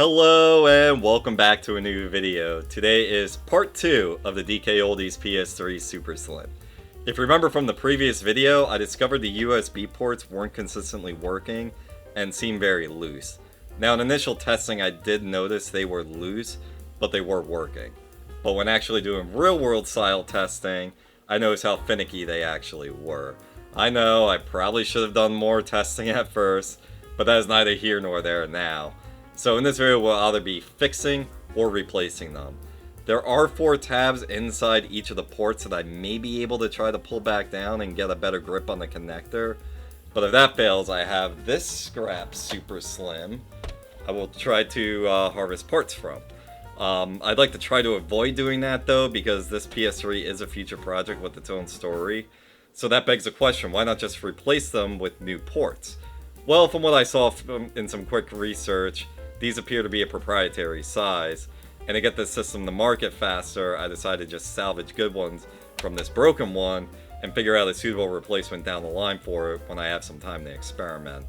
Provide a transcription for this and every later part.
Hello and welcome back to a new video. Today is part 2 of the DKOldies PS3 Super Slim. If you remember from the previous video, I discovered the USB ports weren't consistently working and seemed very loose. Now in initial testing I did notice they were loose, but they were working. But when actually doing real world style testing, I noticed how finicky they actually were. I know I probably should have done more testing at first, but that is neither here nor there now. So in this video we'll either be fixing or replacing them. There are 4 tabs inside each of the ports that I may be able to try to pull back down and get a better grip on the connector. But if that fails, I have this scrap Super Slim I will try to harvest parts from. I'd like to try to avoid doing that though, because this PS3 is a future project with its own story. So that begs the question, why not just replace them with new ports? Well, from what I saw in some quick research, these appear to be a proprietary size, and to get this system to market faster, I decided to just salvage good ones from this broken one and figure out a suitable replacement down the line for it when I have some time to experiment.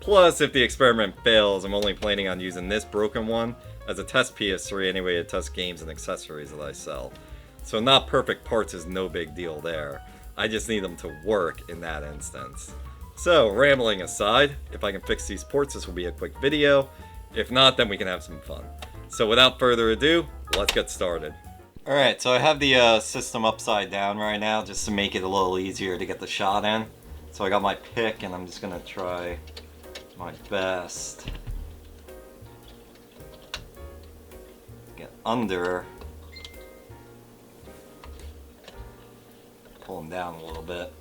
Plus, if the experiment fails, I'm only planning on using this broken one as a test PS3 anyway to test games and accessories that I sell. So not perfect parts is no big deal there. I just need them to work in that instance. So, rambling aside, if I can fix these ports, this will be a quick video. If not, then we can have some fun. So without further ado, let's get started. Alright, so I have the system upside down right now just to make it a little easier to get the shot in. So I got my pick and I'm just going to try my best. Get under. Pull them down a little bit.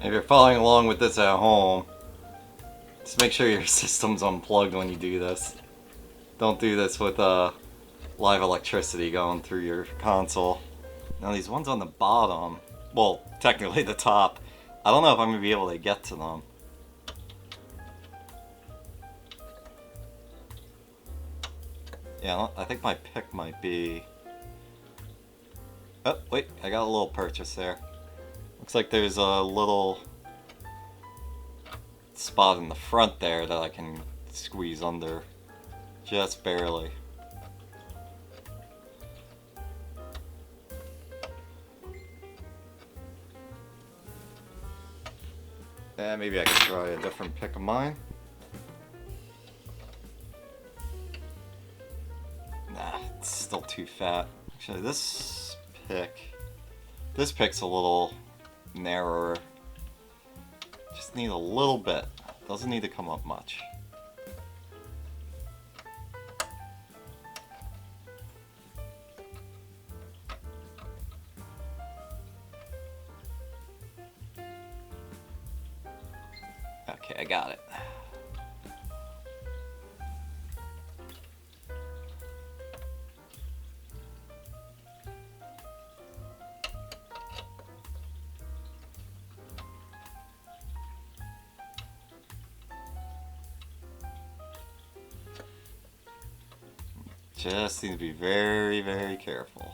If you're following along with this at home, just make sure your system's unplugged when you do this. Don't do this with live electricity going through your console. Now these ones on the bottom, well, technically the top, I don't know if I'm going to be able to get to them. Yeah, I think my pick might be... Oh, wait, I got a little purchase there. Looks like there's a little spot in the front there that I can squeeze under, just barely. Yeah, maybe I can try a different pick of mine. Nah, it's still too fat. Actually, this pick's a little narrower. Just need a little bit. Doesn't need to come up much. Okay, I got it. Just need to be very, very careful.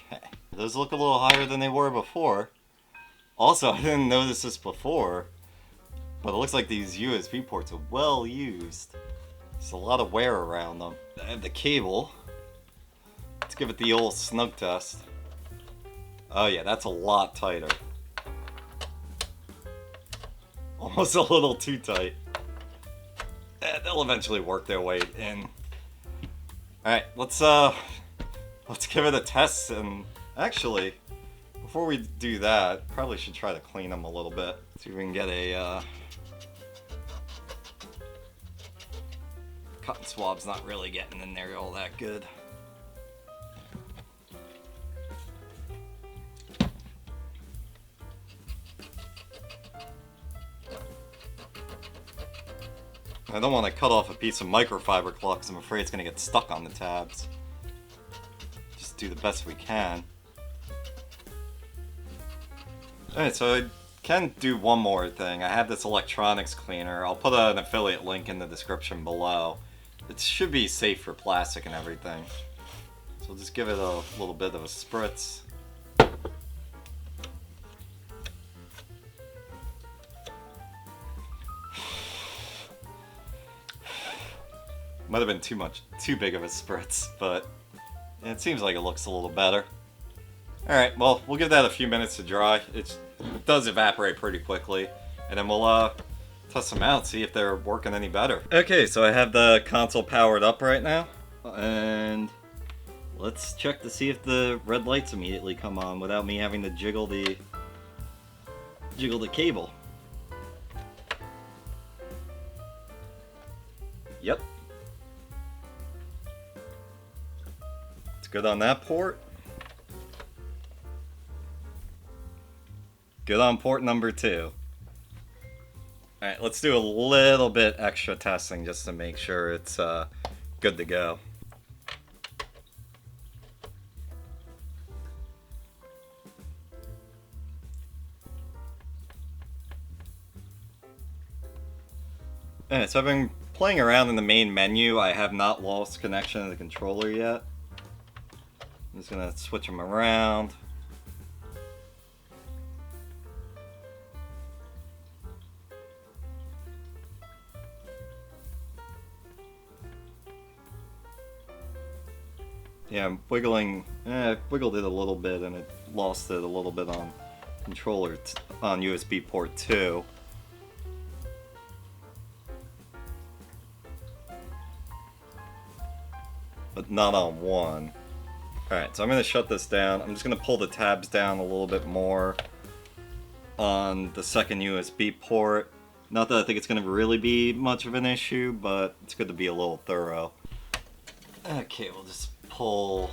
Okay, those look a little higher than they were before. Also, I didn't notice this before, but it looks like these USB ports are well used. There's a lot of wear around them. I have the cable. Let's give it the old snug test. Oh yeah, that's a lot tighter. Almost a little too tight. They'll eventually work their way in. Alright, let's give it a test, and actually, before we do that, probably should try to clean them a little bit. See if we can get a cotton swab's not really getting in there all that good. I don't want to cut off a piece of microfiber cloth because I'm afraid it's going to get stuck on the tabs. Just do the best we can. Alright, so I can do one more thing. I have this electronics cleaner. I'll put an affiliate link in the description below. It should be safe for plastic and everything. So we'll just give it a little bit of a spritz. Might have been too big of a spritz, but it seems like it looks a little better. Alright, well, we'll give that a few minutes to dry. It does evaporate pretty quickly, and then we'll test them out, see if they're working any better. Okay, so I have the console powered up right now, and let's check to see if the red lights immediately come on without me having to jiggle the cable. Yep. Good on that port. Good on port number 2. Alright, let's do a little bit extra testing just to make sure it's good to go. Alright, so I've been playing around in the main menu. I have not lost connection to the controller yet. I'm just gonna switch them around. Yeah, I'm wiggling. I wiggled it a little bit and it lost it a little bit on controller on USB port 2. But not on 1. Alright, so I'm going to shut this down. I'm just going to pull the tabs down a little bit more on the second USB port. Not that I think it's going to really be much of an issue, but it's good to be a little thorough. Okay, we'll just pull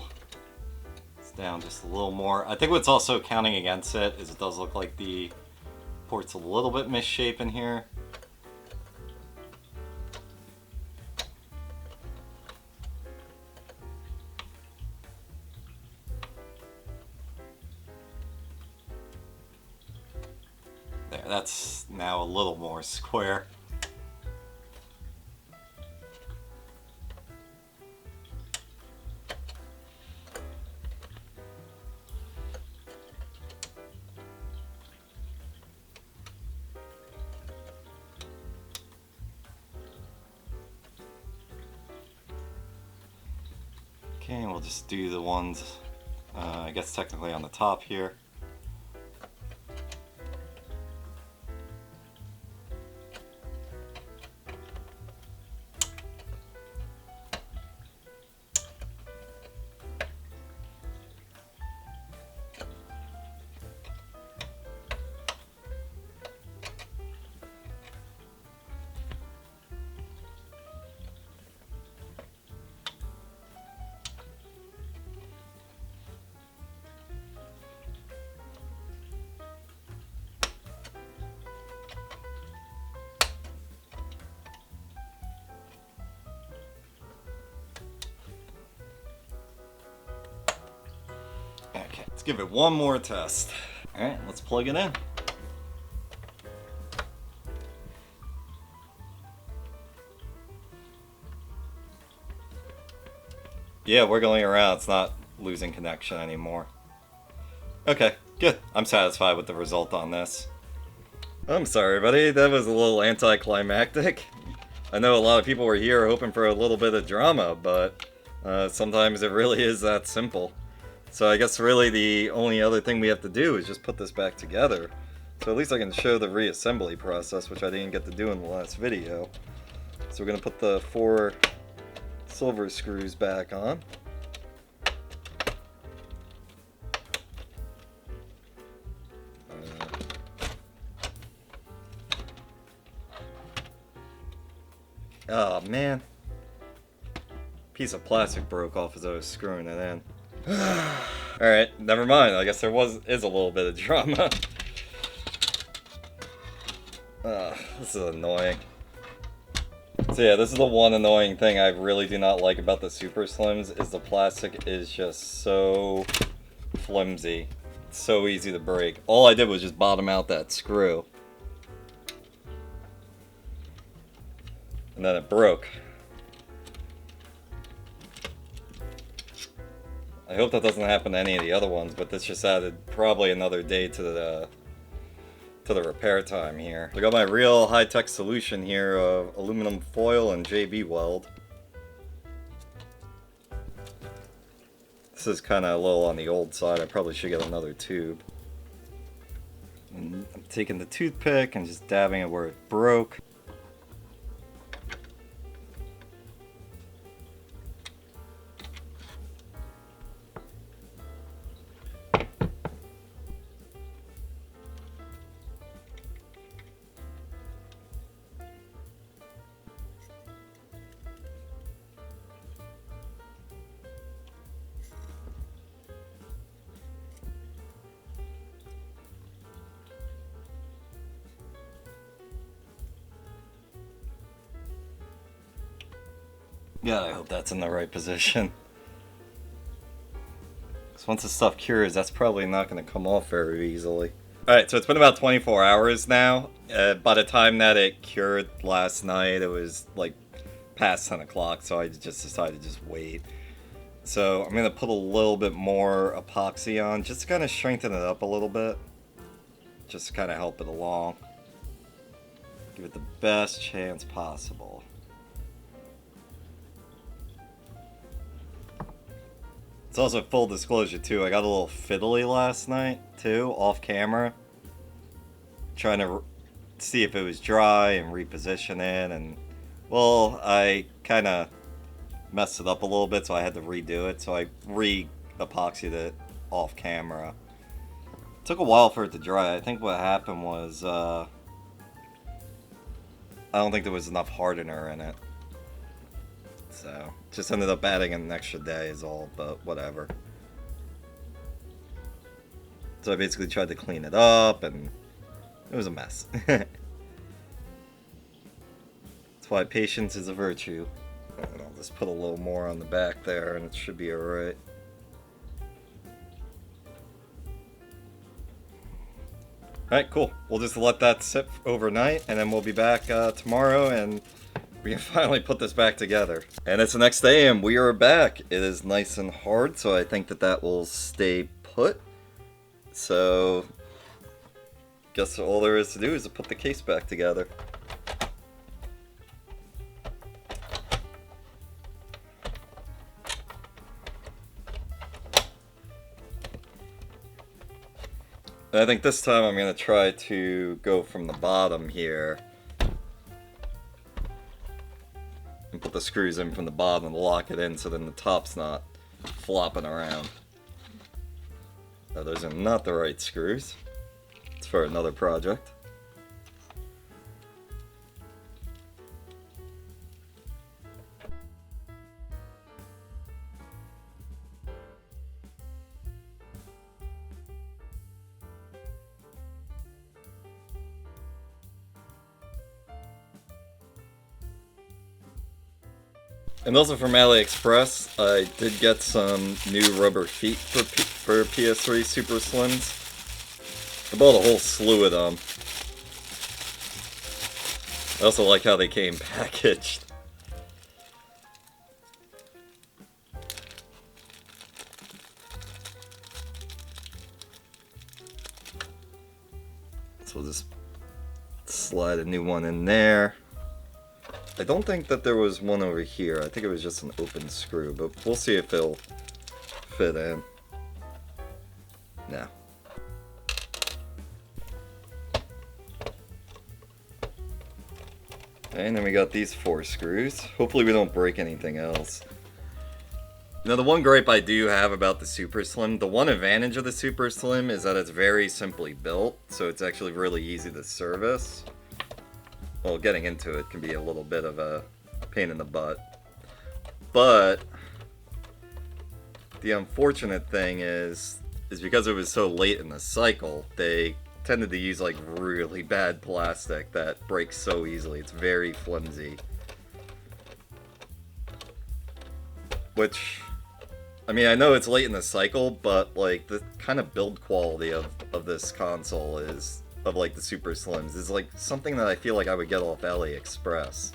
this down just a little more. I think what's also counting against it is it does look like the port's a little bit misshapen here. There, that's now a little more square. Okay, and we'll just do the ones, I guess technically on the top here. Okay, let's give it one more test. Alright, let's plug it in. Yeah, wiggling around, it's not losing connection anymore. Okay, good. I'm satisfied with the result on this. I'm sorry, buddy. That was a little anticlimactic. I know a lot of people were here hoping for a little bit of drama, but sometimes it really is that simple. So I guess really the only other thing we have to do is just put this back together. So at least I can show the reassembly process, which I didn't get to do in the last video. So we're going to put the 4 silver screws back on. Oh man. piece of plastic broke off as I was screwing it in. Alright, never mind. I guess there is a little bit of drama. This is annoying. So yeah, this is the one annoying thing I really do not like about the Super Slims, is the plastic is just so flimsy. It's so easy to break. All I did was just bottom out that screw. And then it broke. I hope that doesn't happen to any of the other ones, but this just added probably another day to the repair time here. I got my real high-tech solution here of aluminum foil and JB Weld. This is kind of a little on the old side. I probably should get another tube. And I'm taking the toothpick and just dabbing it where it broke. Yeah, I hope that's in the right position. Because once the stuff cures, that's probably not going to come off very easily. Alright, so it's been about 24 hours now. By the time that it cured last night, it was like past 10 o'clock, so I just decided to just wait. So I'm going to put a little bit more epoxy on, just to kind of strengthen it up a little bit. Just to kind of help it along. Give it the best chance possible. It's also full disclosure too, I got a little fiddly last night too, off camera. Trying to see if it was dry and reposition it, and well, I kind of messed it up a little bit, so I had to redo it, so I re-epoxied it off camera. It took a while for it to dry. I think what happened was, I don't think there was enough hardener in it. So, just ended up adding an extra day is all, but whatever. So I basically tried to clean it up, and it was a mess. That's why patience is a virtue. And I'll just put a little more on the back there, and it should be alright. Alright, cool. We'll just let that sit overnight, and then we'll be back tomorrow, and we can finally put this back together. And it's the next day and we are back. It is nice and hard, so I think that will stay put. So, guess all there is to do is to put the case back together. And I think this time I'm going to try to go from the bottom here. And put the screws in from the bottom and lock it in so then the top's not flopping around. Now, those are not the right screws. It's for another project. And also from AliExpress, I did get some new rubber feet for PS3 Super Slims. I bought a whole slew of them. I also like how they came packaged. So we'll just slide a new one in there. I don't think that there was one over here. I think it was just an open screw, but we'll see if it'll fit in. No. And then we got these 4 screws. Hopefully we don't break anything else. Now the one gripe I do have about the Super Slim, the one advantage of the Super Slim is that it's very simply built, so it's actually really easy to service. Well, getting into it can be a little bit of a pain in the butt. But the unfortunate thing is because it was so late in the cycle, they tended to use like really bad plastic that breaks so easily. It's very flimsy. Which, I mean, I know it's late in the cycle, but like the kind of build quality of this console is, of like the Super Slims, is like something that I feel like I would get off AliExpress.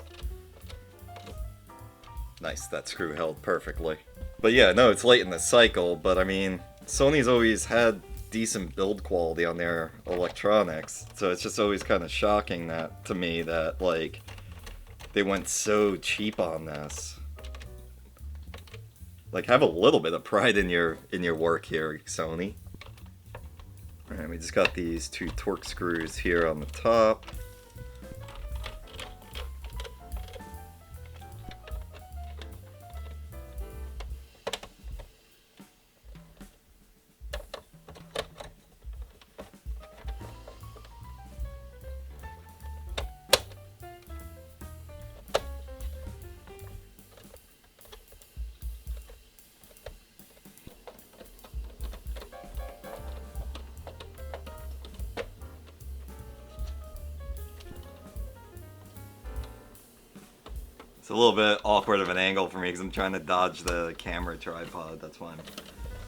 Nice, that screw held perfectly. But yeah, no, it's late in the cycle, but I mean, Sony's always had decent build quality on their electronics, so it's just always kind of shocking that to me that like they went so cheap on this. Like, have a little bit of pride in your work here, Sony. Alright, we just got these 2 Torx screws here on the top. It's a little bit awkward of an angle for me because I'm trying to dodge the camera tripod. That's why I'm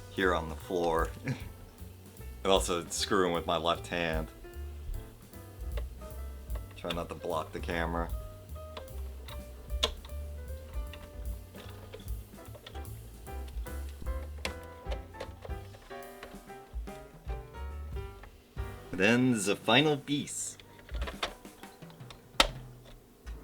here on the floor. And also screwing with my left hand. Try not to block the camera. And then the final piece.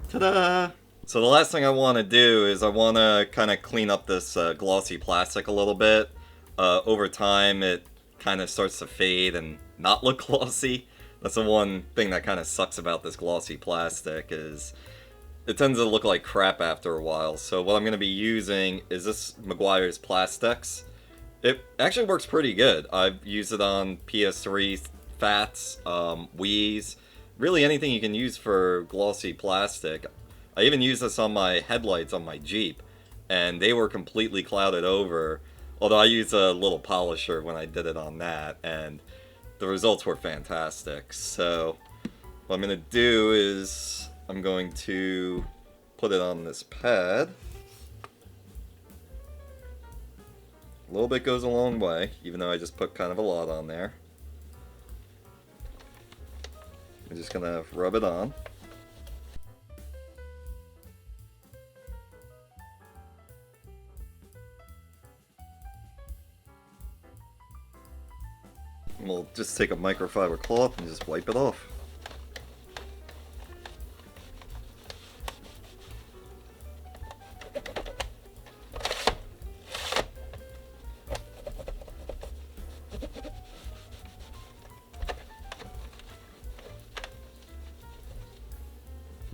Ta-da! So the last thing I want to do is I want to kind of clean up this glossy plastic a little bit. Over time it kind of starts to fade and not look glossy. That's the one thing that kind of sucks about this glossy plastic, is it tends to look like crap after a while. So what I'm going to be using is this Meguiar's PlastX. It actually works pretty good. I've used it on PS3 Fats, Wii's, really anything you can use for glossy plastic. I even used this on my headlights on my Jeep, and they were completely clouded over, although I used a little polisher when I did it on that, and the results were fantastic. So what I'm going to do is I'm going to put it on this pad. A little bit goes a long way, even though I just put kind of a lot on there. I'm just going to rub it on. We'll just take a microfiber cloth and just wipe it off.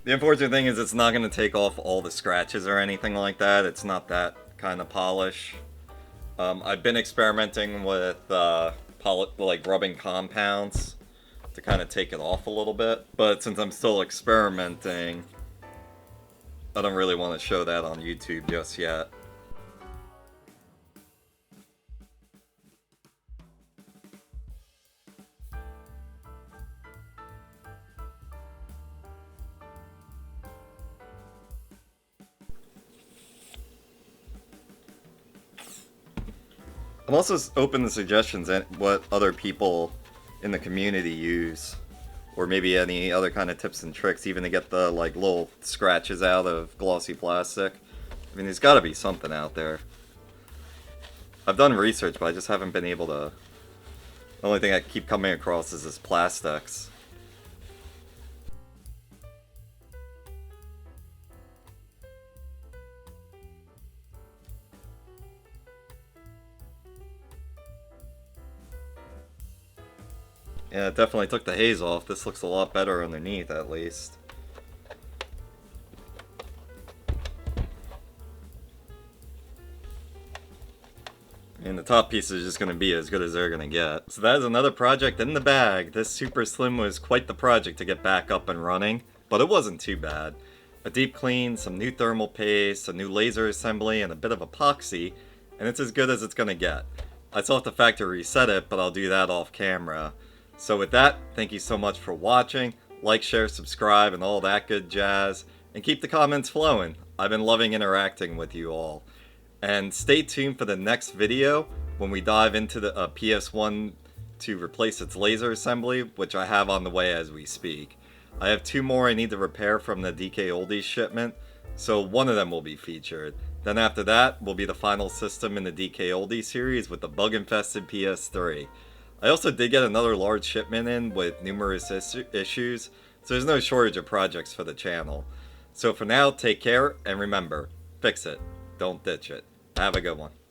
The unfortunate thing is it's not going to take off all the scratches or anything like that. It's not that kind of polish. I've been experimenting with like rubbing compounds to kind of take it off a little bit, but since I'm still experimenting, I don't really want to show that on YouTube just yet. I'm also open to suggestions and what other people in the community use, or maybe any other kind of tips and tricks, even to get the like little scratches out of glossy plastic. I mean, there's got to be something out there. I've done research, but I just haven't been able to. The only thing I keep coming across is this PlastX. Yeah, it definitely took the haze off. This looks a lot better underneath, at least. And the top piece is just going to be as good as they're going to get. So that is another project in the bag. This Super Slim was quite the project to get back up and running, but it wasn't too bad. a deep clean, some new thermal paste, a new laser assembly, and a bit of epoxy, and it's as good as it's gonna get. I still have to factory reset it, but I'll do that off camera. So with that, thank you so much for watching. Like, share, subscribe, and all that good jazz. And keep the comments flowing. I've been loving interacting with you all. And stay tuned for the next video when we dive into the PS1 to replace its laser assembly, which I have on the way as we speak. I have 2 more I need to repair from the DKOldies shipment, so one of them will be featured. Then after that will be the final system in the DKOldies series with the bug-infested PS3. I also did get another large shipment in with numerous issues, so there's no shortage of projects for the channel. So for now, take care, and remember, fix it, don't ditch it. Have a good one.